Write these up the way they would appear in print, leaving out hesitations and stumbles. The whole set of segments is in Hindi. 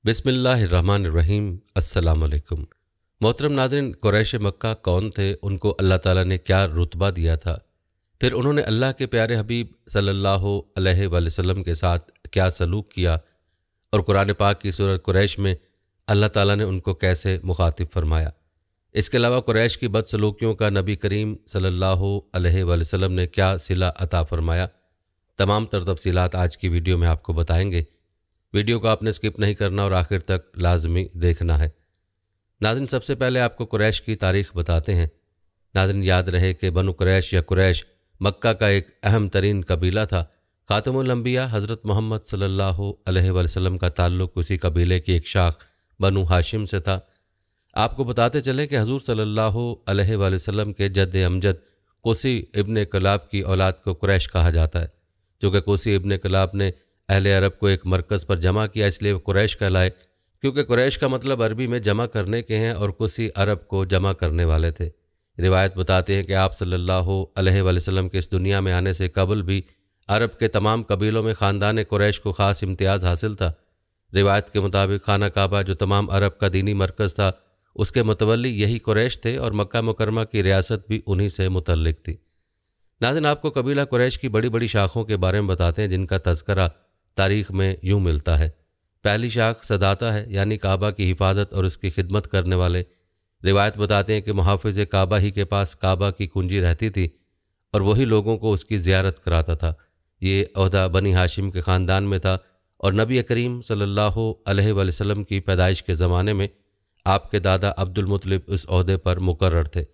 बिस्मिल्लाहिर्रहमानिर्रहीम। अस्सलाम वालेकुम। मोहतरम नाज़रीन, कुरैश मक्का कौन थे, उनको अल्लाह ताला ने क्या रुतबा दिया था, फिर उन्होंने अल्लाह के प्यारे हबीब सल्लल्लाहु अलैहि वसल्लम के साथ क्या सलूक किया और कुरान पाक की सूरत कुरैश में अल्लाह ताला ने उनको कैसे मुखातिब फरमाया। इसके अलावा कुरैश की बदसलूकियों का नबी करीम सल्लल्लाहु अलैहि वसल्लम ने क्या सिला अता फरमाया, तमाम तर तफसीलात आज की वीडियो में आपको बताएंगे। वीडियो को आपने स्किप नहीं करना और आखिर तक लाजमी देखना है। नाज़रीन, सबसे पहले आपको कुरैश की तारीख़ बताते हैं। नाज़रीन, याद रहे कि बनु कुरैश या कुरैश मक्का का एक अहम तरीन कबीला था। खातमुल अंबिया हज़रत मोहम्मद सल्लल्लाहु अलैहि वसल्लम का ताल्लुक़ उसी कबीले की एक शाख बनु हाशिम से था। आपको बताते चलें कि हजूर सल्लल्लाहु अलैहि वसल्लम के जद अमजद कोसी इब्न कलाब की औलाद को कुरैश कहा जाता है। जो कि कोसी इब्न कलाब ने अहले अरब को एक मरकज़ पर जमा किया, इसलिए कुरैश कहलाए, क्योंकि कुरैश का मतलब अरबी में जमा करने के हैं और कुसी अरब को जमा करने वाले थे। रिवायत बताते हैं कि आप सल्लल्लाहु अलैहि वसल्लम के इस दुनिया में आने से कबल भी अरब के तमाम कबीलों में ख़ानदान कुरैश को ख़ास इम्तियाज़ हासिल था। रिवायत के मुताबिक खाना काबा जो तमाम अरब का दीनी मरकज़ था, उसके मुतवल्ली यही कुरैश थे और मक्का मुकरमा की रियासत भी उन्हीं से मुतल्लिक थी। नाज़रीन, आपको कबीला कुरैश की बड़ी बड़ी शाखों के बारे में बताते हैं जिनका तज़करा तारीख़ में यूँ मिलता है। पहली शाख सदाता है, यानी काबा की हिफाजत और उसकी खिदमत करने वाले। रिवायत बताते हैं कि मुहाफ़िज़ काबा ही के पास काबा की कुंजी रहती थी और वही लोगों को उसकी ज़ियारत कराता था। ये ओहदा बनी हाशिम के ख़ानदान में था और नबी करीम सल्लल्लाहु अलैहि वसल्लम की पैदाइश के ज़माने में आपके दादा अब्दुल मुत्तलिब इस ओहदे पर मुकर्रर थे।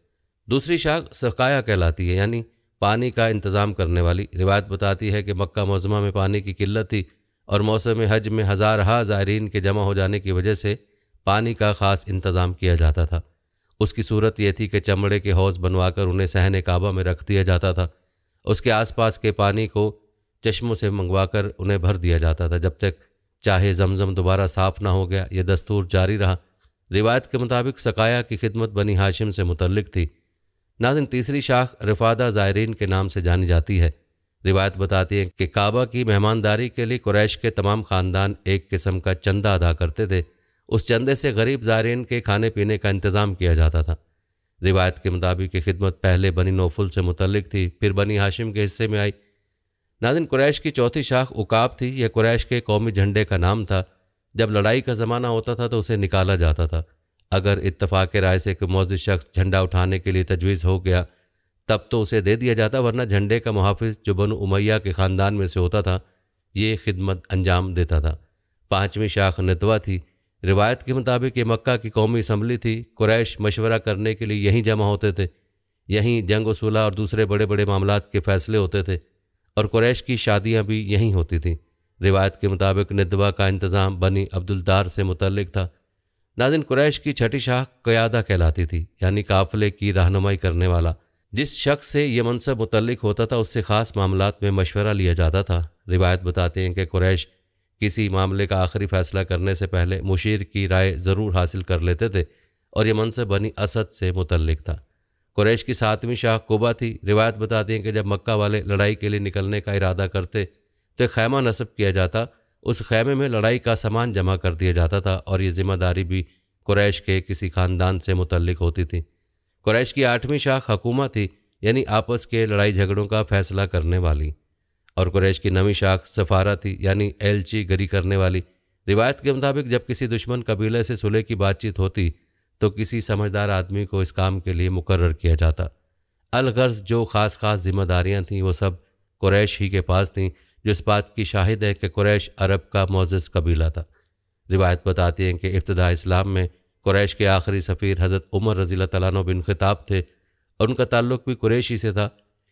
दूसरी शाख सकाया कहलाती है, यानी पानी का इंतज़ाम करने वाली। रिवायत बताती है कि मक्का मुअज़्ज़मा में पानी की किल्लत थी और मौसम हज में हज़ार ज़ायरीन के जमा हो जाने की वजह से पानी का ख़ास इंतज़ाम किया जाता था। उसकी सूरत यह थी कि चमड़े के हौज़ बनवाकर उन्हें सहने काबा में रख दिया जाता था। उसके आसपास के पानी को चश्मों से मंगवाकर उन्हें भर दिया जाता था जब तक चाहे जमजम दोबारा साफ़ ना हो गया। यह दस्तूर जारी रहा। रिवायत के मुताबिक सकाया की खिदमत बनी हाशिम से मुतल्लिक थी। नाज़रीन, तीसरी शाख रिफ़ादा ज़ायरीन के नाम से जानी जाती है। रिवायत बताती है कि काबा की मेहमानदारी के लिए कुरैश के तमाम ख़ानदान एक किस्म का चंदा अदा करते थे। उस चंदे से गरीब ज़ायरीन के खाने पीने का इंतज़ाम किया जाता था। रिवायत के मुताबिक ये खिदमत पहले बनी नौफुल से मुतल्लिक थी, फिर बनी हाशिम के हिस्से में आई। नाज़रीन, कुरैश की चौथी शाख उकाब थी। यह कुरैश के कौमी झंडे का नाम था। जब लड़ाई का ज़माना होता था तो उसे निकाला जाता था। अगर इत्तफ़ाक़ राय से कोई मुअज़्ज़िज़ शख्स झंडा उठाने के लिए तजवीज़ हो गया तब तो उसे दे दिया जाता, वरना झंडे का मुहाफ़िज़ जो बनु उमैया के ख़ानदान में से होता था ये खिदमत अंजाम देता था। पाँचवीं शाख नदवा थी। रिवायत के मुताबिक ये मक्का की कौमी असम्बली थी। कुरैश मशवरा करने के लिए यहीं जमा होते थे। यहीं जंग व सुलह और दूसरे बड़े बड़े मामलात के फ़ैसले होते थे और कुरैश की शादियाँ भी यहीं होती थीं। रिवायत के मुताबिक नदवा का इंतज़ाम बनी अब्दुलदार से मुतल्लिक था। नाज़रीन, कुरैश की छठी शाख क़यादा कहलाती थी, यानी काफ़िले की रहनुमाई करने वाला। जिस शख्स से ये मनसब मुतल्लिक होता था उससे ख़ास मामलात में मशवरा लिया जाता था। रिवायत बताते हैं कि कुरैश किसी मामले का आखिरी फ़ैसला करने से पहले मुशीर की राय ज़रूर हासिल कर लेते थे और ये मनसब बनी असद से मुतल्लिक था। कुरैश की सातवीं शाख कुबा थी। रिवायत बताती हैं कि जब मक्का वाले लड़ाई के लिए निकलने का इरादा करते तो एक खैमा नस्ब किया जाता। उस खैमे में लड़ाई का सामान जमा कर दिया जाता था और ये ज़िम्मेदारी भी कुरैश के किसी ख़ानदान से मुतल्लिक होती थी। कुरैश की आठवीं शाख हकूमत थी, यानी आपस के लड़ाई झगड़ों का फ़ैसला करने वाली। और कुरैश की नवीं शाख सफ़ारा थी, यानी एलची गरी करने वाली। रिवायत के मुताबिक जब किसी दुश्मन कबीले से सुलह की बातचीत होती तो किसी समझदार आदमी को इस काम के लिए मुकर्रर किया जाता। अलगर्ज़ जो ख़ास जिम्मेदारियाँ थीं वो सब कुरैश ही के पास थीं, जो इस बात की शाहिद है कि कुरैश अरब का मुअज़्ज़ज़ कबीला था। रिवायत बताती हैं कि इब्तिदा इस्लाम में कुरैश के आखिरी सफ़ीर हज़रत उमर रज़ियल्लाहु तआला अन्हु बिन ख़िताब थे और उनका ताल्लुक़ भी कुरैश ही से था।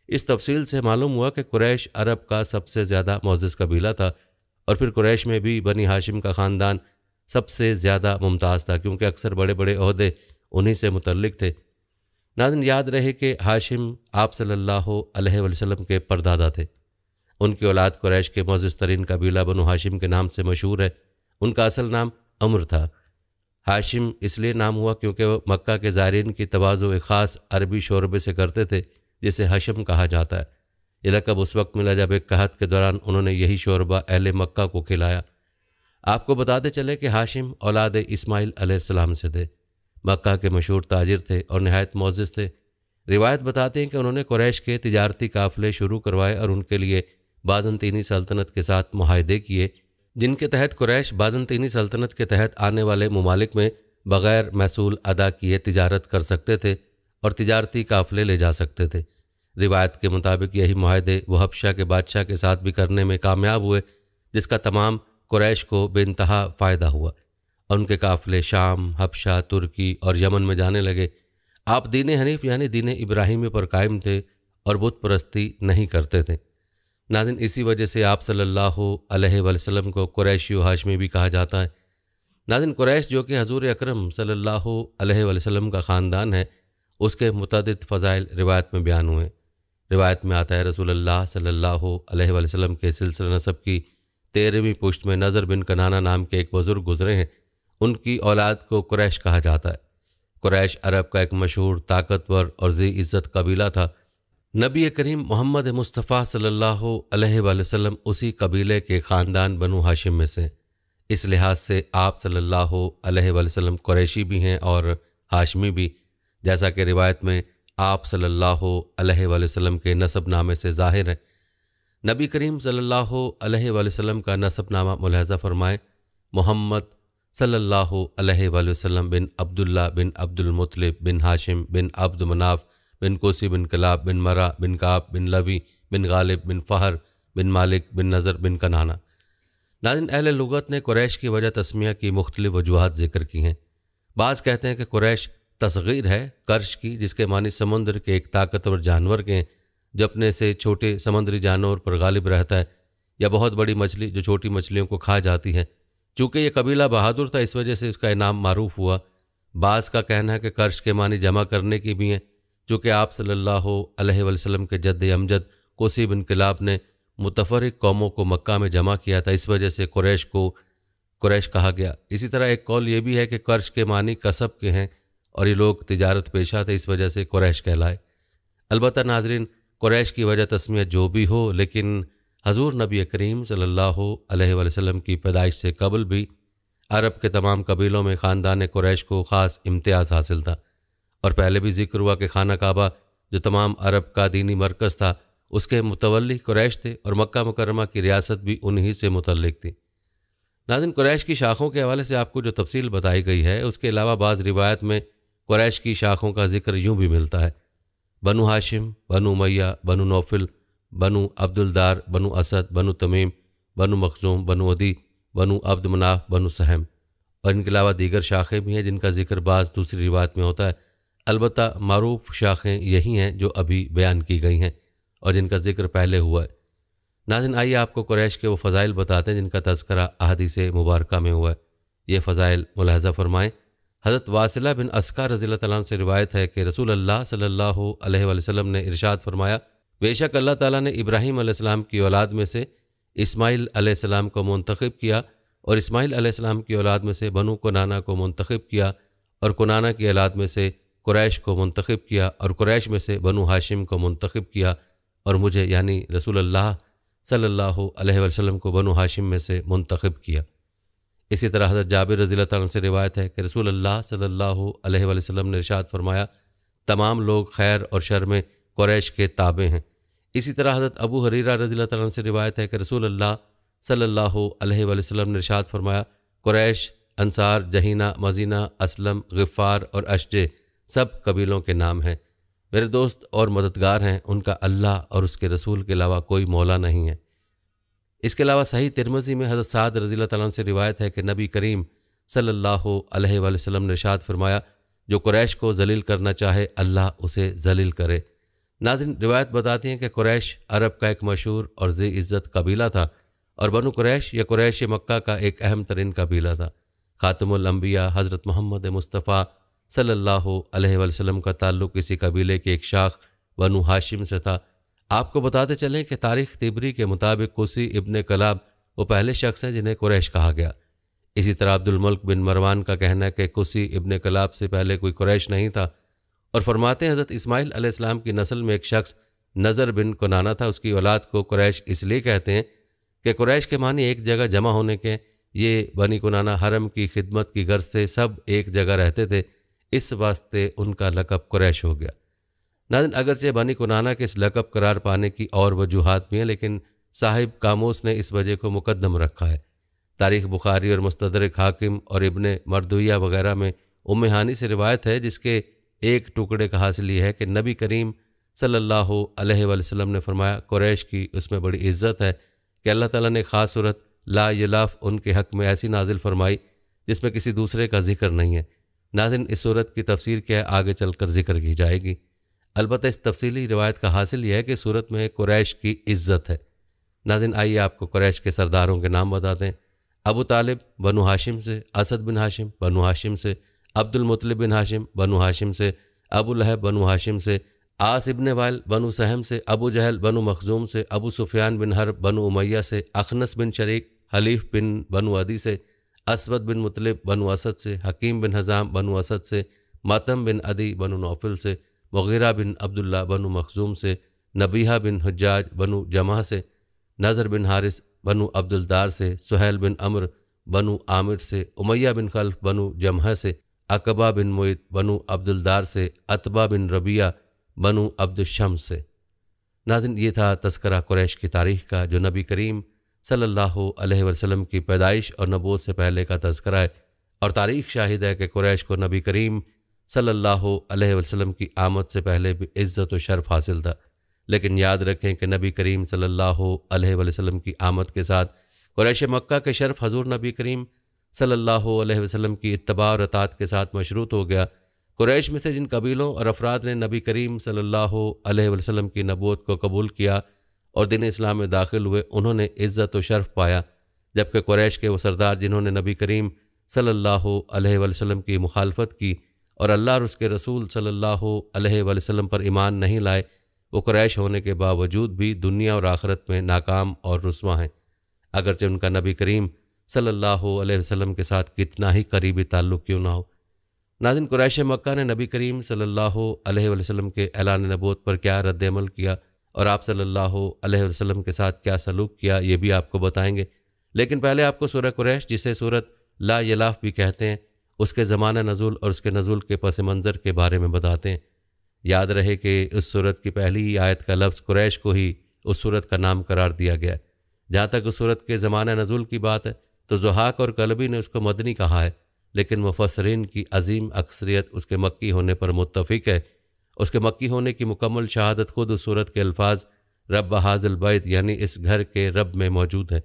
इस तफसील से मालूम हुआ कि कुरैश अरब का सबसे ज़्यादा मुअज़्ज़ज़ कबीला था और फिर कुरैश में भी बनी हाशिम का ख़ानदान सबसे ज़्यादा मुमताज़ था, क्योंकि अक्सर बड़े बड़े ओहदे उन्हीं से मुतल्लिक थे। नाज़रीन, याद रहे कि हाशिम आप सल्लल्लाहु अलैहि वसल्लम के परदादा थे। उनकी औलाद कुरैश के मुअज़्ज़ज़ तरीन कबीला बनु हाशिम के नाम से मशहूर है। उनका असल नाम अम्र था। हाशिम इसलिए नाम हुआ क्योंकि वह मक्का के ज़ायरीन की तवाज़ो एक ख़ास अरबी शोरबे से करते थे जिसे हशम कहा जाता है। ये लक़ब उस वक्त मिला जब एक कहत के दौरान उन्होंने यही शोरबा अहले मक्का को खिलाया। आपको बताते चले कि हाशिम औलाद इस्माइल अलैहिस्सलाम से थे। मक्का के मशहूर ताजिर थे और नहायत मोअज़्ज़ज़ थे। रिवायत बताते हैं कि उन्होंने कुरैश के तिजारती काफ़िले शुरू करवाए और उनके लिए बाज़ंतीनी सल्तनत के साथ मुआहदे किए, जिनके तहत कुरैश बाज़ंतीनी सल्तनत के तहत आने वाले ममालिक में बग़ैर महसूल अदा किए तिजारत कर सकते थे और तिजारती काफ़िले ले जा सकते थे। रिवायत के मुताबिक यही मुआहदे वो हबशा के बादशाह के साथ भी करने में कामयाब हुए, जिसका तमाम कुरैश को बेइंतहा फ़ायदा हुआ और उनके काफ़िले शाम, हबशा, तुर्की और यमन में जाने लगे। आप दीन हनीफ यानी दीन इब्राहिमी पर कायम थे और बुत परस्ती नहीं करते थे। नाज़रीन, इसी वजह से आप सल्लल्लाहु अलैहि वसल्लम को कुरैशी व हाशमी भी कहा जाता है। नाज़रीन, कुरैश जो कि हज़ूर अकरम सल्लल्लाहु अलैहि वसल्लम का ख़ानदान है, उसके मुतअद्दिद फ़ज़ाइल रिवायत में बयान हुए। रिवायत में आता है रसूलुल्लाह सल्लल्लाहु अलैहि वसल्लम के सिलसिला नसब की 13वीं पुश्त में नज़र बिन कनाना नाम के एक बुज़ुर्ग गुज़रे हैं। उनकी औलाद को कुरैश कहा जाता है। कुरैश अरब का एक मशहूर, ताकतवर और ज़ी इज़्ज़त कबीला था। नबी करीम मोहम्मद मुस्तफ़ा सल्लल्लाहु अलैहि वसल्लम उसी कबीले के ख़ानदान बनु हाशिम में से। इस लिहाज से आप सल्लल्लाहु अलैहि वसल्लम कुरैशी भी हैं और हाशमी भी, जैसा कि रिवायत में आप सल्लल्लाहु अलैहि वसल्लम के नसबनामे से ज़ाहिर है। नबी करीम सल्लल्लाहु अलैहि वसल्लम का नसबनामा मुलाहज़ा फरमाएँ। मोहम्मद सल्लल्लाहु अलैहि वसल्लम बिन अब्दुल्ला बिन अब्दुल मुत्तलिब बिन हाशिम बिन अब्द मनाफ बिन कोसी बिन कलाब बिन मरा बिन काब बिन लवी बिन गालिब बिन फ़हर बिन मालिक बिन नज़र बिन कनाना। नाज़रीन, अहले लुगत ने कुरैश की वजह तस्मिया की मुख्तलिफ वजूहात ज़िक्र की हैं। बाज़ कहते हैं कि कुरैश तस्गीर है कर्श की, जिसके मानी समुद्र के एक ताकतवर जानवर के हैं जो अपने से छोटे समुद्री जानवर पर गालिब रहता है, या बहुत बड़ी मछली जो छोटी मछलियों को खा जाती है। चूँकि यह कबीला बहादुर था, इस वजह से इसका इनाम मारूफ हुआ। बाज़ का कहना है कि कर्श के मानी जमा करने की भी हैं, चूँकि आप सल्लल्लाहु अलैहि वसल्लम के जद्द अमजद कोसी बिन किलाब ने मुतफरिक कौमों को मक्का में जमा किया था, इस वजह से कुरैश को कुरैश कहा गया। इसी तरह एक कौल ये भी है कि कर्श के मानी कसब के हैं और ये लोग तिजारत पेशा थे, इस वजह से कुरैश कहलाए। अलबत्ता नाजरीन, कुरैश की वजह तस्मिया जो भी हो, लेकिन हजूर नबी करीम सल्लल्लाहु अलैहि वसल्लम की पैदाइश से कबल भी अरब के तमाम कबीलों में ख़ानदान कुरैश को ख़ास इम्तियाज़ हासिल था। और पहले भी जिक्र हुआ कि खाना काबा जो तमाम अरब का दीनी मरकज़ था, उसके मुतवल्ली कुरैश थे और मक्का मुकर्रमा की रियासत भी उन्हीं से मुतल्लिक थी। नाज़रीन, कुरैश की शाखों के हवाले से आपको जो तफसील बताई गई है, उसके अलावा बाज़ रिवायत में कुरैश की शाखों का जिक्र यूँ भी मिलता है। बनु हाशिम, बनु उमय्या, बनु नौफिल, बनु अब्दुलदार, बनु असद, बनु तमीम, बनु मखजूम, बनु अदी, बनु अब्द मनाफ, बनु सहम, और इनके अलावा दीगर शाखें भी हैं जिनका जिक्र बाज़ दूसरी रिवायत में होता है। अलबत्ता मारूफ शाखें यही हैं जो अभी बयान की गई हैं और जिनका जिक्र पहले हुआ है। नाज़रीन, आइए आपको कुरैश के वो फ़ज़ाइल बताते हैं जिनका तज़किरा अहादीस मुबारका में हुआ है। ये फ़ज़ाइल मुलाहज़ा फ़रमाएँ। हज़रत वासिला बिन अस्का रज़ियल्लाहु तआला अन्हु से रिवायत है कि रसूल अल्लाह सल्लल्लाहु अलैहि वसल्लम ने इरशाद फरमाया, बेशक अल्लाह ताला ने इब्राहीम अलैहिस्सलाम की औलाद में से इस्माइल अलैहिस्सलाम को मुंतखब किया और इस्माइल अलैहिस्सलाम की औलाद में से बनु कुनाना को मुंतखब किया और कुनाना की औलाद में से कुरैश को मुंतखब किया और कुरैश में से बनु हाशिम को मुंतखब किया और मुझे यानी रसूल अल्लाह सल्लल्लाहु अलैहि वसल्लम को बनु हाशिम में से मुंतखब किया। इसी तरह हज़रत जाबिर रज़ियल्लाहु अन्हु से रिवायत है कि रसूल अल्लाह सल्लल्लाहु अलैहि वसल्लम ने इरशाद फरमाया, तमाम लोग खैर और शर में कुरैश के ताबे हैं। इसी तरह हज़रत अबू हरीरा रज़ियल्लाहु अन्हु से रिवायत है कि रसूल अल्लाह सल्लल्लाहु अलैहि वसल्लम ने इरशाद फरमाया, कुरैश, अंसार, जहीना, मजीना, असलम, ग़िफ़ार और अशजे सब कबीलों के नाम हैं। मेरे दोस्त और मददगार हैं, उनका अल्लाह और उसके रसूल के अलावा कोई मौला नहीं है। इसके अलावा सही तिरमिज़ी में हज़रत साद रज़ियल्लाहु तआला अन्हु से रिवायत है कि नबी करीम सल्लल्लाहु अलैहि वसल्लम ने इरशाद फरमाया, जो कुरैश को जलील करना चाहे अल्लाह उसे जलील करे। नाज़रीन, रिवायत बताती हैं कि कुरैश अरब का एक मशहूर और ज़ी इज़्ज़त कबीला था और बनु कुरैश या कुरैश मक्का का एक अहम तरीन कबीला था। खातमुल अंबिया हज़रत मोहम्मद मुस्तफ़ा सल्लल्लाहु अलैहि वसल्लम का ताल्लुक़ इसी कबीले के एक शाख बनु हाशिम से था। आपको बताते चलें कि तारीख़ तिबरी के मुताबिक कुसी इब्ने कलाब वो पहले शख्स हैं जिन्हें कुरैश कहा गया। इसी तरह अब्दुल मल्क बिन मरवान का कहना है कि कुसी इब्ने कलाब से पहले कोई कुरैश नहीं था और फरमाते हैं हज़रत इस्माइल अलैहिस्सलाम की नस्ल में एक शख्स नज़र बिन कुनाना था। उसकी औलाद को कुरैश इसलिए कहते हैं कि कुरैश के मानी एक जगह जमा होने के ये बनी कुनाना हरम की खिदमत की गर्ज से सब एक जगह रहते थे, इस वास्ते उनका लक़ब कुरैश हो गया। नाज़रीन, अगरचे बनी कुनाना के इस लक़ब करार पाने की और वजूहात भी हैं, लेकिन साहिब कामूस ने इस वजह को मुकद्दम रखा है। तारीख़ बुखारी और मुस्तदरक हाकिम और इब्ने मरदुया वगैरह में उम्मे हानी से रिवायत है, जिसके एक टुकड़े का हासिल ये है कि नबी करीम सल्लल्लाहु अलैहि वसल्लम ने फरमाया, कुरैश की उसमें बड़ी इज़्ज़त है कि अल्लाह ताला ने ख़ास सूरत ला यलाफ उनके हक़ में ऐसी नाजिल फरमाई जिसमें किसी दूसरे का जिक्र नहीं है। नाज़रीन, इस सूरत की तफसीर क्या है आगे चलकर जिक्र की जाएगी। अलबत्ता इस तफसीली रिवायत का हासिल यह है कि सूरत में कुरैश की इज़्ज़त है। नाज़रीन, आइए आपको कुरैश के सरदारों के नाम बताते हैं। अबू तालिब बनु हाशिम से, असद बिन हाशिम बनु हाशिम से, अब्दुल मुत्तलिब बिन हाशिम बनु हाशिम से, अबू लहब बनु हाशिम से, आस इब्न वाइल बनु सहम से, अबू जहल बनु मखजूम से, अबू सुफियान बिन हर्ब बनु उमैया से, अखनस बिन शरीक हलीफ बिन बनु अदी से, असवद बिन मुतलिब बनु असद से, हकीम बिन हज़ाम बनु असद से, मातम बिन अदी बनु नौफिल से, मुगीरा बिन अब्दुल्ला बनु मखजूम से, नबीहा बिन हुज्जाज बनु जमा से, नज़र बिन हारिस बनु अब्दुलदार से, सुहैल बिन अमर बनु आमिर से, उमैया बिन खल्फ बनु जमह से, अकबा बिन मुइद बनु अब्दुलदार से, अतबा बिन रबिया बनु अब्दुशम्स से। नाज़रीन, ये था तज़किरा कुरैश की तारीख़ का, जो नबी करीम सल्लल्लाहु अलैहि वसल्लम की पैदाइश और नबूवत से पहले का तज़किरा है। और तारीख़ शाहिद है कि कुरैश को नबी करीम सल्लल्लाहु अलैहि वसल्लम की आमद से पहले भी इज़्ज़त व शर्फ़ हासिल था। लेकिन याद रखें कि नबी करीम सल्लल्लाहु अलैहि वसल्लम की आमद के साथ कुरैश मक्का के शर्फ़ हज़ूर नबी करीम सल्लल्लाहु अलैहि वसल्लम की इत्तबा और अतात के साथ मशरूत हो गया। कुरैश में से जिन कबीलों और अफराद ने नबी करीम सल्लल्लाहु अलैहि वसल्लम की नबूवत को कबूल किया और दीन इस्लाम में दाखिल हुए, उन्होंने इज़्ज़त व शर्फ़ पाया, जबकि कुरैश के वो सरदार जिन्होंने नबी करीम सल्लल्लाहु अलैहि वसल्लम की मुखालफत की और अल्लाह और उसके रसूल सल्लल्लाहु अलैहि वसल्लम पर ईमान नहीं लाए, वो कुरैश होने के बावजूद भी दुनिया और आखिरत में नाकाम और रुस्वा हैं, अगरचे उनका नबी करीम सल्लल्लाहु अलैहि वसल्लम के साथ कितना ही करीबी ताल्लुक़ क्यों ना हो। नाज़रीन, कुरैश मक्का ने नबी करीम सल्लल्लाहु अलैहि वसल्लम के ऐलान नबूवत पर क्या रद्द-ए-अमल किया और आप सल्लल्लाहु अलैहि वसल्लम के साथ क्या सलूक किया, ये भी आपको बताएंगे। लेकिन पहले आपको सूरह कुरैश, जिसे सूरत ला यलाफ भी कहते हैं, उसके ज़माना नज़ुल और उसके नज़ुल के पस मंज़र के बारे में बताते हैं। याद रहे कि उस सूरत की पहली ही आयत का लफ्ज़ कुरैश को ही उस सूरत का नाम करार दिया गया है। जहाँ तक उस सूरत के ज़माना नज़ुल की बात है तो ज़ुहाक और कलबी ने उसको मदनी कहा है, लेकिन मुफस्सरीन की अजीम अक्सरियत उसके मक्की होने पर मुत्तफ़िक है। उसके मक्की होने की मुकम्मल शहादत खुद उस सूरत के अल्फाज रब हाज़िल बैत यानी इस घर के रब में मौजूद है।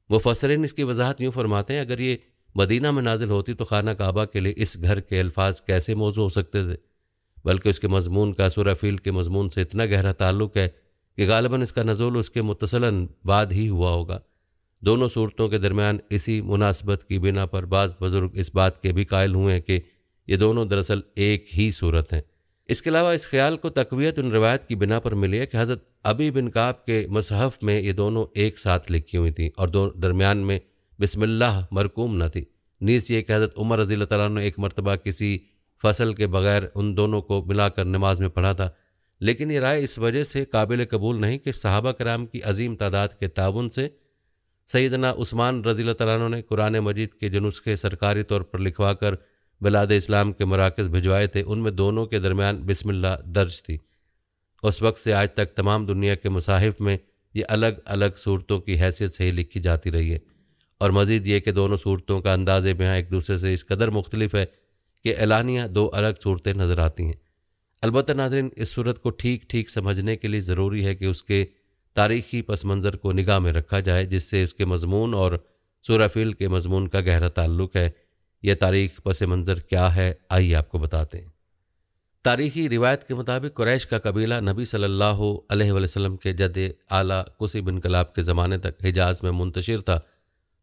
मुफस्सरीन इसकी वजाहत यूँ फरमाते हैं, अगर ये मदीना में नाजिल होती तो खाना काबा के लिए इस घर के अल्फाज कैसे मौजू हो सकते थे, बल्कि उसके मज़मून का सूरह फ़ील के मज़मून से इतना गहरा ताल्लुक़ है कि गालिबन इसका नज़ुल उसके मुत्तसलन बाद ही हुआ होगा। दोनों सूरतों के दरमियान इसी मुनासबत की बिना पर बाज़ बुज़ुर्ग इस बात के भी कायल हुए हैं कि ये दोनों दरअसल एक ही सूरत हैं। इसके अलावा इस ख्याल को तक़वियत उन रिवायत की बिना पर मिली है कि हज़रत अबी बिन काब के मसहफ़ में ये दोनों एक साथ लिखी हुई थी और दरमियान में बिस्मिल्लाह मरकूम न थी। नीज़ ये कि हज़रत उमर रज़ी अल्लाह तआला ने एक मरतबा किसी फसल के बग़ैर उन दोनों को मिलाकर नमाज में पढ़ा था, लेकिन ये राय इस वजह से काबिल कबूल नहीं कि सहाबा कराम की अजीम तादाद के ताउन से सैयदना उस्मान रज़ी अल्लाह तआला ने कुरान मजीद के जो नुस्खे सरकारी तौर पर लिखवा कर बिलाद इस्लाम के मराकज़ भिजवाए थे, उनमें दोनों के दरमियान बिस्मिल्लाह दर्ज थी। उस वक्त से आज तक तमाम दुनिया के मुसाहिफ में ये अलग अलग सूरतों की हैसियत से ही लिखी जाती रही है। और मज़ीद ये कि दोनों सूरतों का अंदाज़े बयां एक दूसरे से इस कदर मुख्तलिफ है कि एलानिया दो अलग सूरतें नज़र आती हैं। अलबत्ता नाज़रीन, इस सूरत को ठीक ठीक समझने के लिए ज़रूरी है कि उसके तारीख़ी पस मंज़र को निगाह में रखा जाए, जिससे उसके मज़मून और सूरह फ़ील के मज़मून का गहरा ताल्लुक़ है। यह तारीख़ पस मंज़र क्या है, आइए आपको बताते हैं। तारीख़ी रिवायत के मुताबिक कुरैश का कबीला नबी सल्लल्लाहु अलैहि वसल्लम के जद आला कुसी बिन कलाब के ज़माने तक हिजाज़ में मुंतशिर था।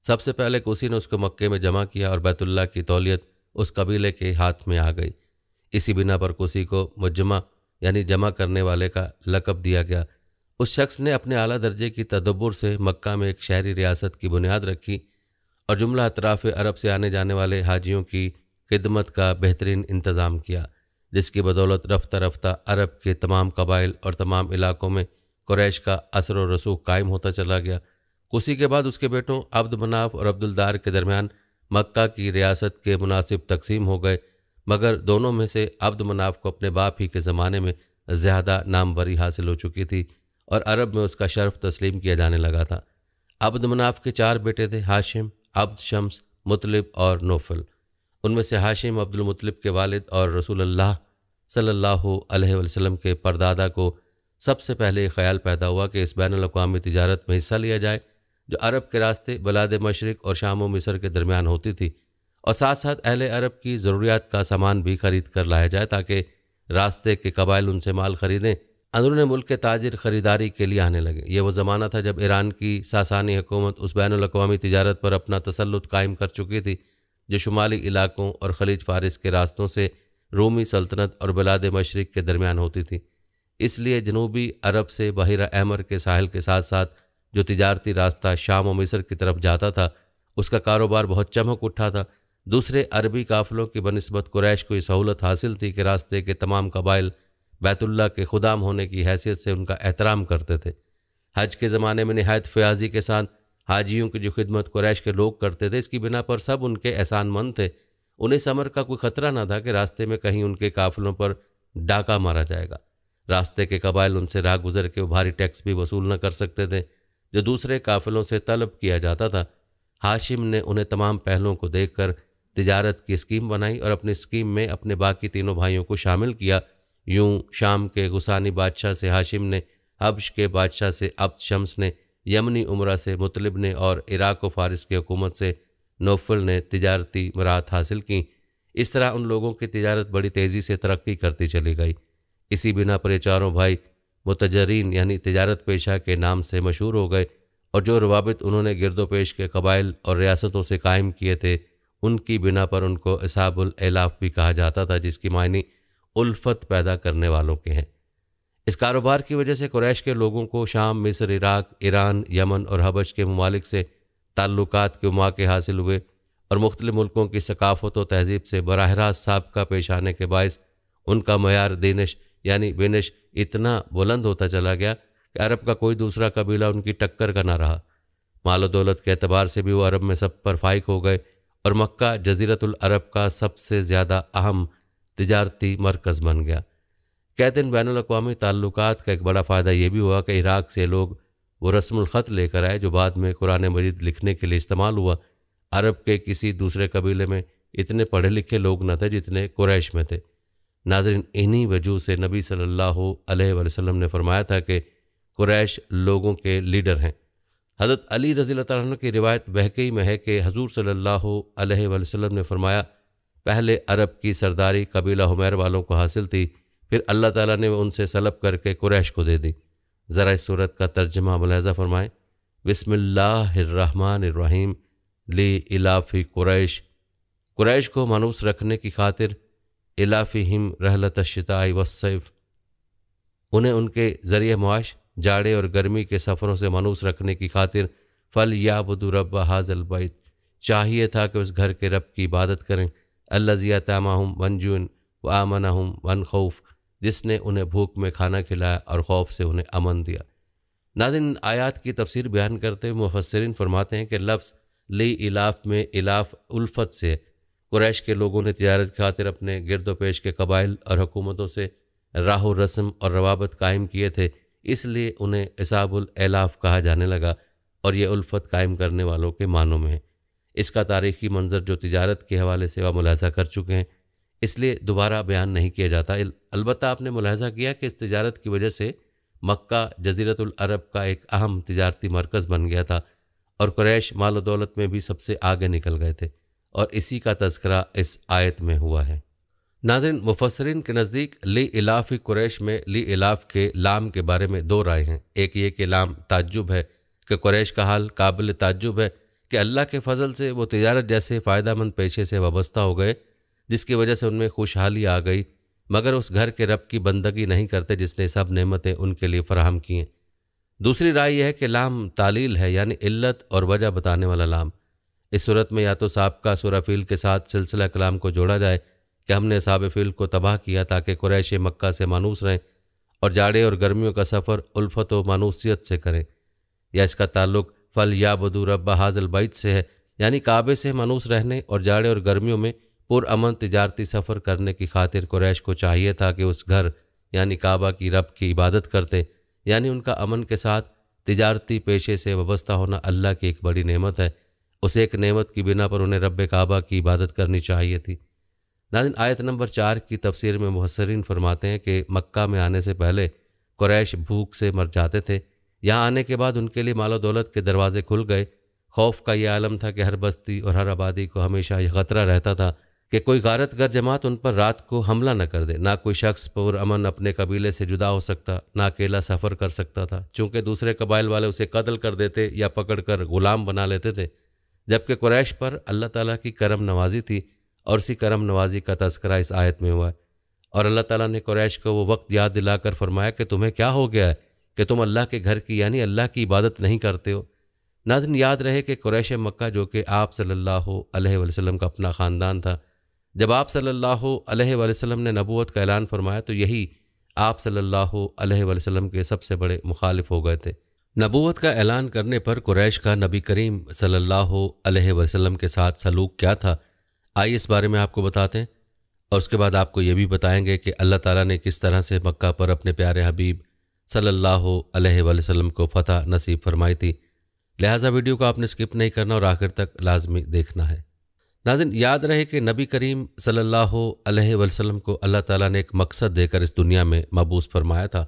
सबसे पहले कुसी ने उसको मक्के में जमा किया और बैतुल्लाह की तौलियत उस कबीले के हाथ में आ गई। इसी बिना पर कुसी को मुज्जमा यानी जमा करने वाले का लक़ब दिया गया। उस शख्स ने अपने आला दर्जे की तदब्बुर से मक्का में एक शहरी रियासत की बुनियाद रखी और जुमला अतराफ़ अरब से आने जाने वाले हाजियों की खिदमत का बेहतरीन इंतज़ाम किया, जिसकी बदौलत रफ्ता रफ्ता अरब के तमाम कबाइल और तमाम इलाक़ों में कुरैश का असर व रसूख कायम होता चला गया। कुसी के बाद उसके बेटों अब्द मनाफ और अब्दुलदार के दरमियान मक्का की रियासत के मुनासिब तकसीम हो गए, मगर दोनों में से अब्द मनाफ को अपने बाप ही के ज़माने में ज़्यादा नामवरी हासिल हो चुकी थी और अरब में उसका शर्फ तस्लीम किया जाने लगा था। अब्द मनाफ के 4 बेटे थे, हाशिम, अब्द शम्स, मुतलिब और नौफल। उनमें से हाशिम अब्दुल मुतलिब के वालिद और रसूलुल्लाह सल्लल्लाहु अलैहि वसल्लम के परदादा को सबसे पहले ये ख्याल पैदा हुआ कि इस बैनुल अक़वामी तिजारत में हिस्सा लिया जाए जो अरब के रास्ते बलाद मशरिक़ और शाम व मिस्र के दरमियान होती थी, और साथ साथ अहले अरब की ज़रूरियात का सामान भी खरीद कर लाया जाए ताकि रास्ते के कबाइल उनसे माल खरीदें। अंदरून मुल्क के ताजिर ख़रीदारी के लिए आने लगे। ये वो ज़माना था जब ईरान की सासानी हुकूमत उस बैनुल अक़वामी तिजारत पर अपना तसल्लुत कायम कर चुकी थी जो शुमाली इलाकों और खलीज फारिस के रास्तों से रूमी सल्तनत और बलाद मशरिक़ के दरमियान होती थी। इसलिए जनूबी अरब से बहिरा अहमर के साहिल के साथ साथ जो तिजारती रास्ता शाम व मिस्र की तरफ जाता था उसका कारोबार बहुत चमक उठा था। दूसरे अरबी काफ़िलों की बनिस्बत कुरैश को ये सहूलत हासिल थी कि रास्ते के तमाम कबाइल बैतुल्लाह के खुदाम होने की हैसियत से उनका एहतराम करते थे। हज के ज़माने में नहायत फ़याज़ी के साथ हाजियों की जो खिदमत कुरैश के लोग करते थे, इसकी बिना पर सब उनके एहसानमंद थे। उन्हें समर का कोई ख़तरा न था कि रास्ते में कहीं उनके काफ़िलों पर डाका मारा जाएगा। रास्ते के कबाइल उनसे राह गुजर के भारी टैक्स भी वसूल न कर सकते थे जो दूसरे काफ़िलों से तलब किया जाता था। हाशिम ने उन्हें तमाम पहलुओं को देखकर तिजारत की स्कीम बनाई और अपनी स्कीम में अपने बाकी तीनों भाइयों को शामिल किया। यूं शाम के गुसानी बादशाह से हाशिम ने, हब्श के बादशाह से अब्द शम्स ने, यमनी उमरा से मुतलिब ने और इराक व फारिस की हुकूमत से नौफल ने तिजारती मराहत हासिल की। इस तरह उन लोगों की तिजारत बड़ी तेज़ी से तरक्की करती चली गई। इसी बिना पर ये चारों भाई मुतजरीन यानी तिजारत पेशा के नाम से मशहूर हो गए और जो रवाबित उन्होंने गिरदोपेश के कबाइल और रियासतों से कायम किए थे उनकी बिना पर उनको असाबुल एलाफ भी कहा जाता था, जिसकी मायने उल्फत पैदा करने वालों के हैं। इस कारोबार की वजह से कुरैश के लोगों को शाम, मिस्र, इराक, ईरान, यमन और हबश के ममालिक से ताल्लुकात के मौके हासिल हुए और मुख्तलिफ मुल्कों की सकाफ़त व तहज़ीब से बराह रास्त साबका पेश आने के बायस उनका मयार दिनश यानी बिनश इतना बुलंद होता चला गया कि अरब का कोई दूसरा कबीला उनकी टक्कर का ना रहा। माल दौलत के एतबार से भी वो अरब में सब पर फाइक हो गए और मक्का जज़ीरतुल अरब का सबसे ज़्यादा अहम तिजारती मरकज़ बन गया। कहते हैं बैनुल अक़वामी ताल्लुकात का एक बड़ा फ़ायदा ये भी हुआ कि इराक़ से लोग वो रस्मुल ख़त लेकर आए जो बाद में कुरान मजीद लिखने के लिए इस्तेमाल हुआ। अरब के किसी दूसरे कबीले में इतने पढ़े लिखे लोग न थे जितने कुरैश में थे। नाज़रीन, इन्हीं वजह से नबी सल्लल्लाहु अलैहि वसल्लम ने फरमाया था कि कुरैश लोगों के लीडर हैं। हज़रत अली रज़ियल्लाहु तआला अन्हु की रिवायत बहकी में है कि हजूर सल्लल्लाहु अलैहि वसल्लम ने फरमाया, पहले अरब की सरदारी कबीला हुमैर वालों को हासिल थी, फिर अल्लाह ताला ने उनसे सलब करके कुरैश को दे दी। ज़रा इस सूरत का तर्जमा मुलाहिज़ा फरमाएँ। बिस्मिल्लाहिर्रहमानिर्रहीम ली इलाफ़ी कुरैश। कुरैश को मानूस रखने की खातिर इलाफ़िहिम रहलत शिताई वस्सैफ, उन्हें उनके ज़रिए मुआश जाड़े और गर्मी के सफ़रों से मानूस रखने की खातिर फल याबुदु रब्ब हाज़ल बैत, चाहिए था कि उस घर के रब की इबादत करें। अल्लज़ी अतामाहुम वन जुन व आमनाहुम वन खौफ, जिसने उन्हें भूख में खाना खिलाया और खौफ से उन्हें अमन दिया। नाज़रीन, आयात की तफसीर बयान करते हुए मुफस्सिरीन फरमाते हैं कि लफ्ज़ ली इलाफ़ में इलाफ़ उल्फत से कुरैश के लोगों ने तिजारत की खातिर अपने गिरदोपेश के कबाइल और हुकूमतों से राह रस्म और रवाबत कायम किए थे, इसलिए उन्हें इसाबुल एलाफ कहा जाने लगा और ये उल्फत कायम करने वालों के मानों में है। इसका तारीख़ी मंजर जो तिजारत के हवाले से वह मुलाहिज़ा कर चुके हैं, इसलिए दोबारा बयान नहीं किया जाता। अलबत्ता आपने मुलाहिज़ा किया कि इस तिजारत की वजह से मक्का जज़ीरतुल अरब का एक अहम तिजारती मरकज़ बन गया था और कुरैश माल दौलत में भी सबसे आगे निकल गए थे और इसी का तज़किरा इस आयत में हुआ है। नाज़रीन, मुफस्सिरीन के नज़दीक ली इलाफ़ी कुरैश में ली इलाफ़ के लाम के बारे में दो राय हैं। एक ये कि लाम ताज्जुब है कि कुरैश का हाल काबिल ताज्जुब है कि अल्लाह के फ़ज़ल से वो तिजारत जैसे फ़ायदामंद पेशे से वाबस्ता हो गए जिसकी वजह से उनमें खुशहाली आ गई, मगर उस घर के रब की बंदगी नहीं करते जिसने सब नेमतें उनके लिए फ़राहम की हैं। दूसरी राय यह है कि लाम तालील है यानी इल्लत और वजह बताने वाला लाम। इस सूरत में या तो साबका सूरा फ़ील के साथ सिलसिला कलाम को जोड़ा जाए कि हमने साब फ़ील को तबाह किया ताकि कुरैश मक्का से मानूस रहें और जाड़े और गर्मियों का सफ़र उल्फत व मानूसियत से करें, या इसका ताल्लुक़ फल याबदू रब्बा हाज़िल बैत से है, यानी काबे से मनूस रहने और जाड़े और गर्मियों में पुरअमन तिजारती सफ़र करने की खातिर कुरैश को चाहिए था कि उस घर यानी काबा की रब की इबादत करते। यानी उनका अमन के साथ तिजारती पेशे से वाबस्ता होना अल्लाह की एक बड़ी नेमत है। उस एक नेमत की बिना पर उन्हें रब काबा की इबादत करनी चाहिए थी। नाज़रीन, आयत नंबर 4 की तफसीर में मुफस्सिरीन फरमाते हैं कि मक्का में आने से पहले कुरैश भूख से मर जाते थे। यहाँ आने के बाद उनके लिए मालो दौलत के दरवाजे खुल गए। खौफ का यह आलम था कि हर बस्ती और हर आबादी को हमेशा यह खतरा रहता था कि कोई गारतगर जमात उन पर रात को हमला न कर दे। ना कोई शख्स पुरअमन अपने कबीले से जुदा हो सकता, ना अकेला सफ़र कर सकता था, चूँकि दूसरे कबाइल वाले उसे कत्ल कर देते या पकड़ कर ग़ुलाम बना लेते थे। जबकि कुरैश पर अल्लाह ताला की करम नवाजी थी और उसी करम नवाजी का तज़किरा इस आयत में हुआ है। और अल्लाह ताला ने कुरैश को वो वक्त याद दिलाकर फरमाया कि तुम्हें क्या हो गया है कि तुम अल्लाह के घर की यानी अल्लाह की इबादत नहीं करते हो। नाज़रीन, याद रहे कि कुरैश मक्का जो कि आप सल्लल्लाहु अलैहि वसल्लम का अपना ख़ानदान था, जब आप सल्लल्लाहु अलैहि वसल्लम ने नबूवत का ऐलान फरमाया तो यही आप सल्लल्लाहु अलैहि वसल्लम के सबसे बड़े मुखालिफ हो गए थे। नबूवत का ऐलान करने पर कुरैश का नबी करीम सल्लल्लाहु अलैहि वसल्लम के साथ सलूक क्या था, आइए इस बारे में आपको बताते हैं। और उसके बाद आपको ये भी बताएंगे कि अल्लाह ताला ने किस तरह से मक्का पर अपने प्यारे हबीब सल्लल्लाहु अलैहि वसल्लम को फ़तह नसीब फरमाई थी। लिहाजा वीडियो को आपने स्किप नहीं करना और आखिर तक लाजमी देखना है। नाज़रीन, याद रहे कि नबी करीम सल्लल्लाहु अलैहि वसल्लम को अल्लाह ताला ने एक मकसद देकर इस दुनिया में मबूस फरमाया था।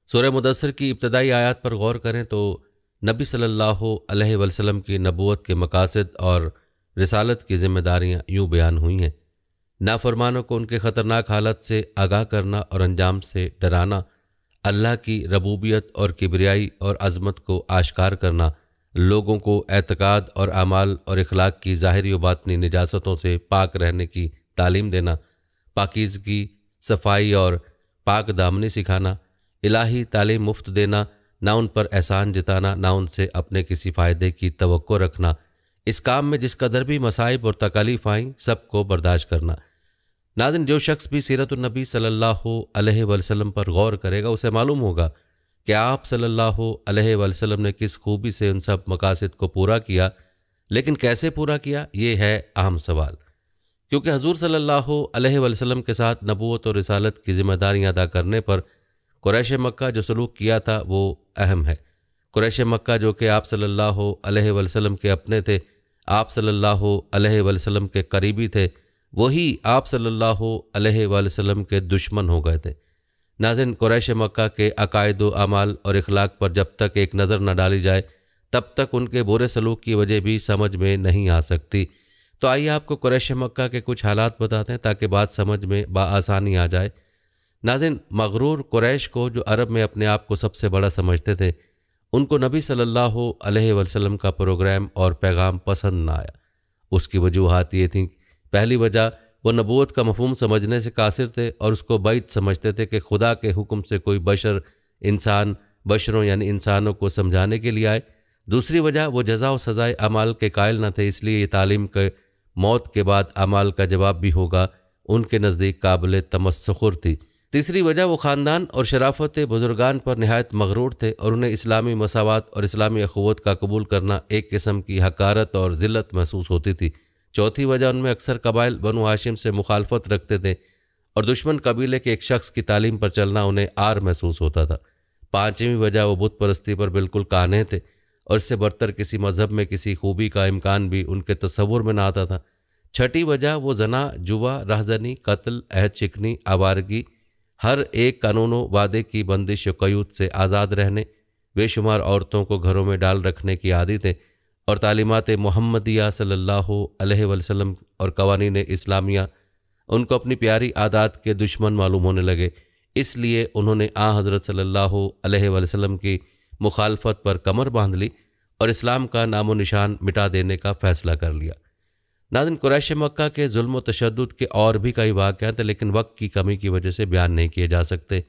सूरह मुदस्सिर की इब्तदाई आयात पर गौर करें तो नबी सल्लल्लाहु अलैहि वसल्लम की नबूवत के मकासद और रिसालत की जिम्मेदारियाँ यूँ बयान हुई हैं। नाफरमानों को उनके ख़तरनाक हालत से आगाह करना और अंजाम से डराना, अल्लाह की रबूबियत और किबरियाई और अज़मत को आश्कार करना, लोगों को एतकाद और अमाल और इखलाक की ज़ाहिरी व बातनी निजासतों से पाक रहने की तालीम देना, पाकीज़गी, सफाई और पाक दामनी सिखाना, इलाही तालीम मुफ्त देना, ना उन पर एहसान जताना, ना उनसे अपने किसी फ़ायदे की तवक्को रखना, इस काम में जिस कदर भी मसाइब और तकालीफ आईं सबको बर्दाश्त करना। नाज़रीन, जो शख्स भी सीरतुन्नबी सल्लल्लाहु अलैहि वसल्लम पर गौर करेगा उसे मालूम होगा कि आप सल्लल्लाहु अलैहि वसल्लम ने किस खूबी से उन सब मकासद को पूरा किया। लेकिन कैसे पूरा किया, ये है अहम सवाल, क्योंकि हजूर सल्लल्लाहु अलैहि वसल्लम के साथ नबूवत और रिसालत की जिम्मेदारियाँ अदा करने पर कुरैश मक्का जो सलूक किया था वो अहम है। कुरैश मक्का जो कि आप सल्लल्लाहु अलैहि वसल्लम के अपने थे, आप सल्लल्लाहु अलैहि वसल्लम के करीबी थे, वही आप सल्लल्लाहु अलैहि वसल्लम के दुश्मन हो गए थे। नाज़रीन, कुरैश मक्का के अकायद व अमाल और इखलाक पर जब तक एक नज़र न डाली जाए तब तक उनके बुरे सलूक की वजह भी समझ में नहीं आ सकती। तो आइए आपको कुरैश मक्का के कुछ हालात बताते हैं ताकि बात समझ में बआसानी आ जाए। नाज़रीन, मगरूर कुरैश को जो अरब में अपने आप को सबसे बड़ा समझते थे, उनको नबी सल्लल्लाहु अलैहि वसल्लम का प्रोग्राम और पैगाम पसंद ना आया। उसकी वजूहात ये थीं, पहली वजह वो नबूवत का मफहूम समझने से कासिर थे और उसको बैत समझते थे कि खुदा के हुक्म से कोई बशरों यानी इंसानों को समझाने के लिए आए। दूसरी वजह वो जज़ा व सज़ाए अमाल के कायल न थे, इसलिए ये तालीम के मौत के बाद अमाल का जवाब भी होगा उनके नज़दीक काबिल तमस्सुखुर थी। तीसरी वजह वो ख़ानदान और शराफत बुजुर्गान पर नहायत मगरूर थे और उन्हें इस्लामी मसावात और इस्लामी अखुवत का कबूल करना एक किस्म की हकारत और ज़िल्लत महसूस होती थी। चौथी वजह उनमें अक्सर कबाइल बनु हाशिम से मुखालफत रखते थे और दुश्मन कबीले के एक शख्स की तालीम पर चलना उन्हें आर महसूस होता था। पाँचवीं वजह वो बुत परस्ती पर बिल्कुल कान्हे थे और इससे बढ़तर किसी मज़हब में किसी खूबी का इम्कान भी उनके तसव्वुर में ना आता था। छठी वजह वो जना, जुआ, रहजनी, कत्ल, अहद शिकनी, आवारगी, हर एक कानूनों वादे की बंदिश व क़यूद से आज़ाद रहने, बेशुमार औरतों को घरों में डाल रखने की आदी थे और तालीमात मुहम्मदिया सल्लल्लाहु अलैहि वसल्लम और कवानीन इस्लामिया उनको अपनी प्यारी आदात के दुश्मन मालूम होने लगे। इसलिए उन्होंने हज़रत सल्लल्लाहु अलैहि वसल्लम की मुखालफत पर कमर बांध ली और इस्लाम का नामो निशान मिटा देने का फ़ैसला कर लिया। नाज़रीन, कुरैश मक्का के जुल्म व तशद्दुद के और भी कई वाक़यात हैं, लेकिन वक्त की कमी की वजह से बयान नहीं किए जा सकते।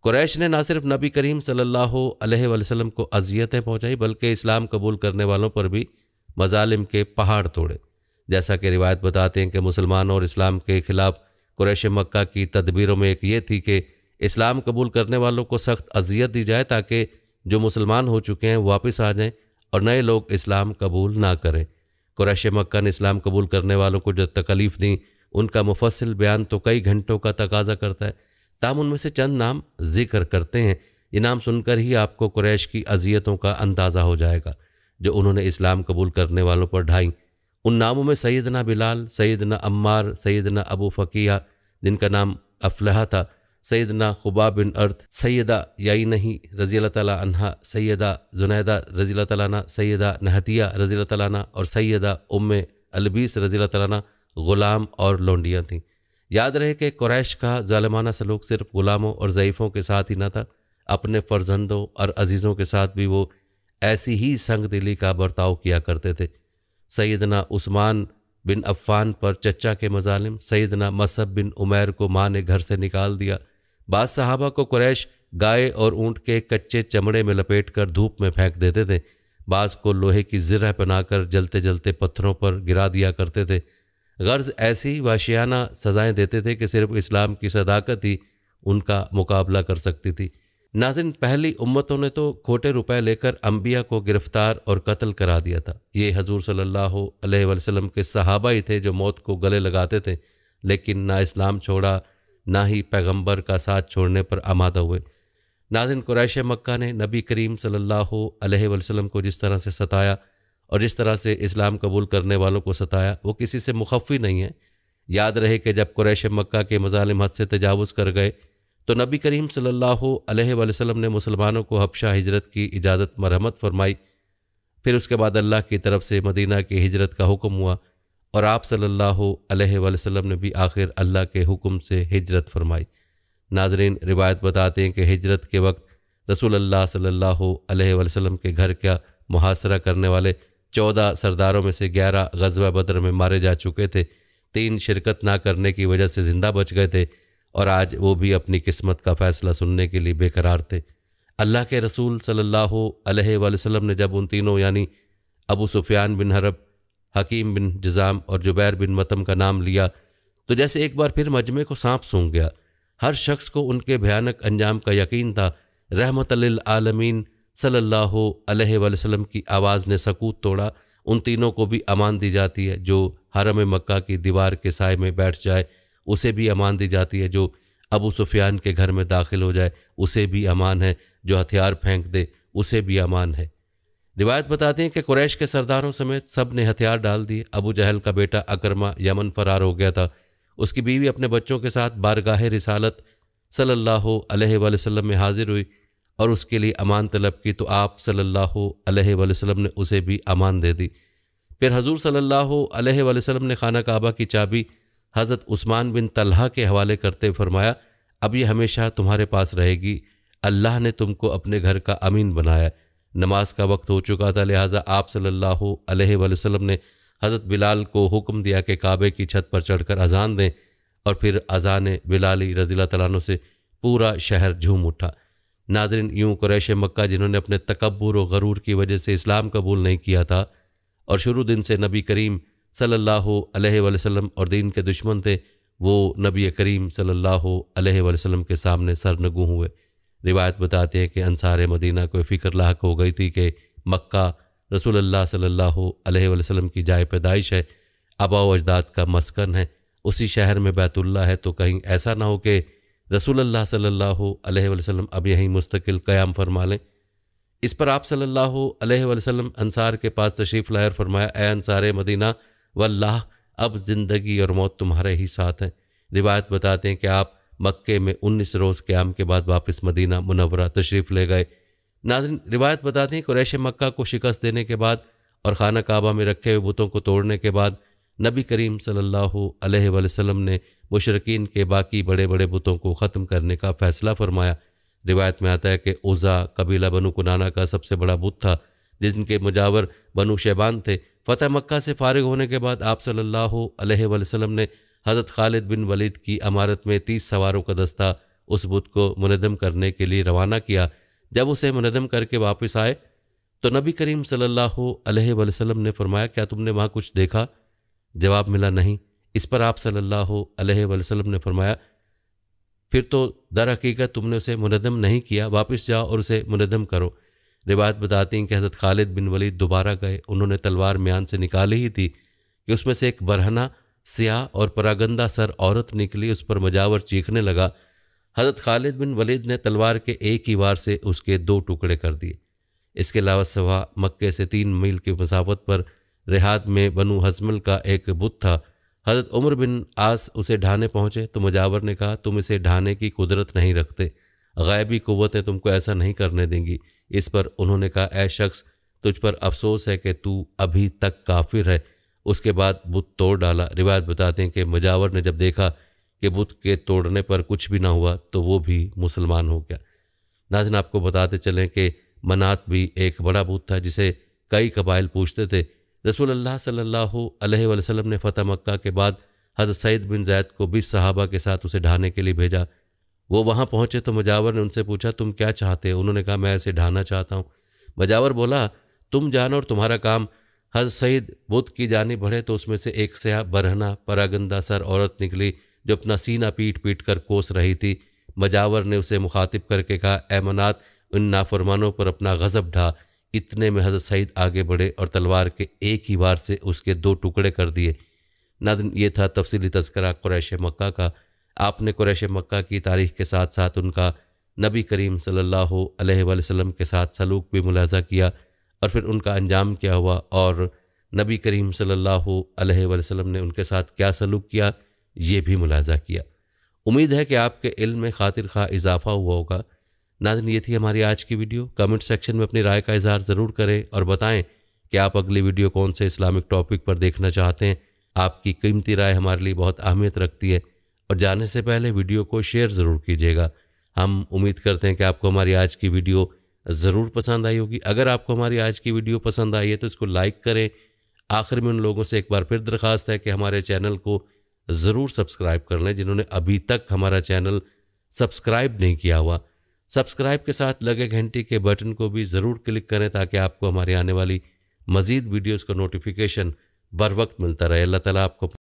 कुरैश ने न सिर्फ नबी करीम सल्लल्लाहु अलैहि वसल्लम को अज़ियतें पहुँचाई बल्कि इस्लाम कबूल करने वालों पर भी मज़ालिम के पहाड़ तोड़े। जैसा कि रिवायत बताते हैं कि मुसलमानों और इस्लाम के ख़िलाफ़ कुरैश मक्का की तदबीरों में एक ये थी कि इस्लाम कबूल करने वालों को सख्त अज़ियत दी जाए ताकि जो मुसलमान हो चुके हैं वापस आ जाएं और नए लोग इस्लाम कबूल ना करें। कुरैश मक्का ने इस्लाम कबूल करने वालों को जो तकलीफ़ दी उनका मुफस्सिल बयान तो कई घंटों का तकाजा करता है, ताहम उनमें से चंद नाम जिक्र करते हैं। ये नाम सुनकर ही आपको कुरैश की अजियतों का अंदाज़ा हो जाएगा जो उन्होंने इस्लाम कबूल करने वालों पर ढाई। उन नामों में सैयदना बिलाल, सैयदना अम्मार, सैयदना अबू फ़कीया जिनका नाम अफलहा था, सैयदना खुबाब बिन अर्थ, सैयदा याइनही रज़ी अल्लाह तआला अन्हा, सैयदा जुनैदा रज़ी अल्लाह तआला अन्हा, सैयदा नहतिया रज़ी अल्लाह तआला अन्हा और सैयदा उम्मे अलबीस रज़ी अल्लाह तआला अन्हा ग़ुलाम और लौंडियाँ थीं। याद रहे कि कुरैश का ज़ालिमाना सलूक सिर्फ ग़ुलामों और ज़ईफ़ों के साथ ही न था, अपने फ़र्जंदों और अजीज़ों के साथ भी वो ऐसी ही संग दिली का बर्ताव किया करते थे। सैयदना उस्मान बिन अफ़्फ़ान पर चचा के मज़ालिम, सैयदना मसअब बिन उमैर को माँ ने घर से निकाल दिया। बाज़ सहाबा को कुरैश गाय और ऊँट के कच्चे चमड़े में लपेट कर धूप में फेंक देते थे, बाज़ को लोहे की ज़िर्ह पहनाकर जलते जलते पत्थरों पर गिरा दिया करते थे। गर्ज ऐसी वाशियाना सज़ाएँ देते थे कि सिर्फ इस्लाम की सदाकत ही उनका मुकाबला कर सकती थी। नाज़रीन, पहली उम्मतों ने तो खोटे रुपए लेकर अंबिया को गिरफ्तार और कत्ल करा दिया था। ये हजूर सल्लल्लाहु अलैहि वसल्लम के सहाबा ही थे जो मौत को गले लगाते थे, लेकिन ना इस्लाम छोड़ा ना ही पैगंबर का साथ छोड़ने पर आमादा हुए। नाज़रीन, कुरैश मक्का ने नबी करीम सल्लल्लाहु अलैहि वसल्लम को जिस तरह से सताया और जिस तरह से इस्लाम कबूल करने वालों को सताया वो किसी से मुखफ़ी नहीं है। याद रहे कि जब कुरैश मक्का के मज़ालिम हद से तजावुज़ कर गए तो नबी करीम सल्लल्लाहु अलैहि वसल्लम ने मुसलमानों को हबशा हिजरत की इजाज़त मरहमत फरमाई। फिर उसके बाद अल्लाह की तरफ से मदीना की हिजरत का हुक्म हुआ और आप सल्लल्लाहु अलैहि वसल्लम ने भी आखिर अल्लाह के हुक्म से हिजरत फरमाई। नाज़रीन, रिवायत बताते हैं कि हिजरत के वक्त रसूल अल्लाह सल्लल्लाहु अलैहि वसल्लम के घर का मुहासरा करने वाले 14 सरदारों में से 11 ग़ज़वा बद्र में मारे जा चुके थे, 3 शिरकत ना करने की वजह से ज़िंदा बच गए थे और आज वो भी अपनी किस्मत का फ़ैसला सुनने के लिए बेकरार थे। अल्लाह के रसूल सल्लल्लाहु अलैहि वसल्लम ने जब उन तीनों यानी अबू सुफियान बिन हरब, हकीम बिन जज़ाम और जुबैर बिन मतम का नाम लिया तो जैसे एक बार फिर मजमे को सांप सूंघ गया। हर शख्स को उनके भयानक अंजाम का यकीन था। रहमतल लिल आलमीन सल्लल्लाहु अलैहि वसल्लम की आवाज़ ने सकूत तोड़ा। उन तीनों को भी अमान दी जाती है, जो हरम मक्का की दीवार के साए में बैठ जाए उसे भी अमान दी जाती है, जो अबू सुफियान के घर में दाखिल हो जाए उसे भी अमान है, जो हथियार फेंक दे उसे भी अमान है। रिवायत बताते हैं कि कुरैश के सरदारों समेत सब ने हथियार डाल दिए। अबू जहल का बेटा अकरमा यमन फरार हो गया था। उसकी बीवी अपने बच्चों के साथ बारगाह रिसालत सल्लल्लाहु अलैहि वसल्लम में हाजिर हुई और उसके लिए अमान तलब की तो आप सल्लल्लाहु अलैहि वसल्लम ने उसे भी अमान दे दी। फिर हजूर सल्लल्लाहु अलैहि वसल्लम ने खाना काबा की चाबी हज़रत उस्मान बिन तलहा के हवाले करते फरमाया, अब ये हमेशा तुम्हारे पास रहेगी। अल्लाह ने तुमको अपने घर का अमीन बनाया। नमाज का वक्त हो चुका था, लिहाजा आप सल्लल्लाहु अलैहि वसल्लम ने हज़रत बिलाल को हुक्म दिया कि काबे की छत पर चढ़कर अजान दें और फिर अजान बिलाली रज़ियल्लाहु तआला अन्हु से पूरा शहर झूम उठा। नाज़रीन, यूँ कुरैश मक्का जिन्होंने अपने तकब्बुर और गरूर की वजह से इस्लाम कबूल नहीं किया था और शुरू दिन से नबी करीम सल्लल्लाहु अलैहि वसल्लम और दीन के दुश्मन थे, वो नबी करीम सल्लल्लाहु अलैहि वसल्लम के सामने सरनगू हुए। रिवायत बताते हैं कि अंसार मदीना को फ़िक्र लाहक हो गई थी कि मक्का रसूलुल्लाह सल्लल्लाहु अलैहि वसल्लम की जाए पैदाइश है, आबा व अजदाद का मस्कन है, उसी शहर में बैतुल्लाह है, तो कहीं ऐसा ना हो कि रसूलुल्लाह सल्लल्लाहु अलैहि वसल्लम अब यहीं मुस्तकिल क़याम फरमा लें। इस पर आप सल्लल्लाहु अलैहि वसल्लम अंसार के पास तशरीफ़ लाए और फरमाया, ए अंसार मदीना, वल्लाह अब ज़िंदगी और मौत तुम्हारे ही साथ हैं। रिवायत बताते हैं कि आप मक्के में 19 रोज़ क़याम के बाद वापस मदीना मुनव्वरा तशरीफ़ ले गए। नाज़रीन, रिवायत बताते हैं कुरैश मक्का को शिकस्त देने के बाद और खाना काबा में रखे हुए बुतों को तोड़ने के बाद नबी करीम सल्लल्लाहु अलैहि वसल्लम ने मुशरिकीन के बाकी बड़े बड़े बुतों को ख़त्म करने का फ़ैसला फरमाया। रिवायत में आता है कि उज़ा कबीला बनु कुनाना का सबसे बड़ा बुत था, जिनके मुजावर बनु शैबान थे। फ़तह मक्का से फारिग होने के बाद आप सल्लल्लाहु अलैहि वसल्लम ने हज़रत खालिद बिन वलीद की अमारत में 30 सवारों का दस्ता उस बुत को मुनद्दम करने के लिए रवाना किया। जब उसे मुनद्दम करके वापस आए तो नबी करीम सल्लल्लाहु अलैहि वसल्लम ने फरमाया, क्या तुमने वहाँ कुछ देखा? जवाब मिला, नहीं। इस पर आप सल्लल्लाहु अलैहि वसल्लम ने फरमाया, फिर तो दर हकीकत तुमने उसे मुनद्दम नहीं किया, वापस जाओ और उसे मुनद्दम करो। रिवायत बताती हैं कि हज़रत खालिद बिन वलीद दोबारा गए। उन्होंने तलवार म्यान से निकाली ही थी कि उसमें से एक बरहना स्याह और परागंदा सर औरत निकली। उस पर मजावर चीखने लगा। हज़रत खालिद बिन वलीद ने तलवार के एक ही वार से उसके 2 टुकड़े कर दिए। इसके अलावा सवा मक्के से 3 मील की मसाफत पर रिहाद में बनु हजमल का एक बुत था। हज़रत उमर बिन आस उसे ढाने पहुँचे तो मुजावर ने कहा, तुम इसे ढाने की कुदरत नहीं रखते, गैबी कुव्वतें तुमको ऐसा नहीं करने देंगी। इस पर उन्होंने कहा, ऐ शख्स, तुझ पर अफसोस है कि तू अभी तक काफिर है। उसके बाद बुत तोड़ डाला। रिवायत बताते हैं कि मुजावर ने जब देखा कि बुत के तोड़ने पर कुछ भी ना हुआ तो वो भी मुसलमान हो गया। नाज़रीन, आपको बताते चलें कि मनात भी एक बड़ा बुत था जिसे कई कबाइल पूछते थे। रसूल अल्लाह सल्लल्लाहु अलैहि वसल्लम ने फ़तह मक्का के बाद हज़रत सईद बिन ज़ैद को 20 सहाबा के साथ उसे ढाने के लिए भेजा। वो वहाँ पहुँचे तो मुजावर ने उनसे पूछा, तुम क्या चाहते हो? उन्होंने कहा, मैं इसे ढाना चाहता हूँ। मुजावर बोला, तुम जानो और तुम्हारा काम। हज़रत सईद बुत की जानिब बढ़े तो उसमें से एक स्याह बरहना परागंदा सर औरत निकली जो अपना सीना पीट पीट कर कोस रही थी। मुजावर ने उसे मुखातिब करके कहा, ए मनात, उन नाफरमानों पर अपना गज़ब ढा। इतने में हज़रत सईद आगे बढ़े और तलवार के एक ही वार से उसके 2 टुकड़े कर दिए। नाज़रीन, ये था तफसीली तज़किरा कुरैश मक्का का। आपने कुरैश मक्का की तारीख़ के साथ साथ उनका नबी करीम सल्लल्लाहु अलैहि वसल्लम के साथ सलूक भी मुलाज़ा किया और फिर उनका अंजाम क्या हुआ और नबी करीम सल्लल्लाहु अलैहि वसल्लम ने उनके साथ क्या सलूक किया, ये भी मुलाज़ा किया। उम्मीद है कि आपके इल्म में खातिर खा इजाफ़ा हुआ होगा। नाज़रीन, ये थी हमारी आज की वीडियो। कमेंट सेक्शन में अपनी राय का इज़हार ज़रूर करें और बताएं कि आप अगली वीडियो कौन से इस्लामिक टॉपिक पर देखना चाहते हैं। आपकी कीमती राय हमारे लिए बहुत अहमियत रखती है। और जाने से पहले वीडियो को शेयर ज़रूर कीजिएगा। हम उम्मीद करते हैं कि आपको हमारी आज की वीडियो ज़रूर पसंद आई होगी। अगर आपको हमारी आज की वीडियो पसंद आई है तो इसको लाइक करें। आखिर में उन लोगों से एक बार फिर दरख्वास्त है कि हमारे चैनल को ज़रूर सब्सक्राइब कर लें जिन्होंने अभी तक हमारा चैनल सब्सक्राइब नहीं किया हुआ। सब्सक्राइब के साथ लगे घंटी के बटन को भी ज़रूर क्लिक करें ताकि आपको हमारी आने वाली मज़ीद वीडियोज़ का नोटिफिकेशन बर वक्त मिलता रहे। अल्लाह ताला आपको